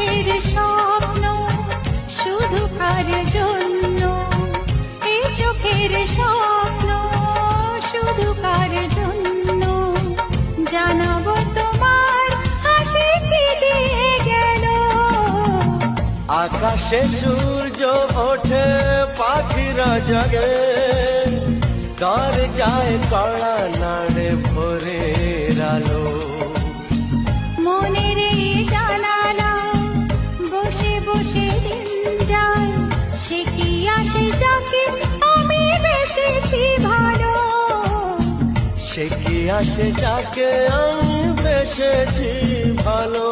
চোখের স্বপ্ন শুধু কার জন্য, এই চোখের স্বপ্ন শুধু কার জন্য, জানাবো তোমার হাসি কি দিয়ে গেল। আকাশে সূর্য ওঠে পাখিরা জাগে, তার যায় কড়া নাড়ে ভোরের আলো। মনের এই জানালা বসে বসে দিন যায়, সে কি আসে যাকে আমি বেসেছি ভালো। সে কি আসে যাকে আমি বেসেছি ভালো।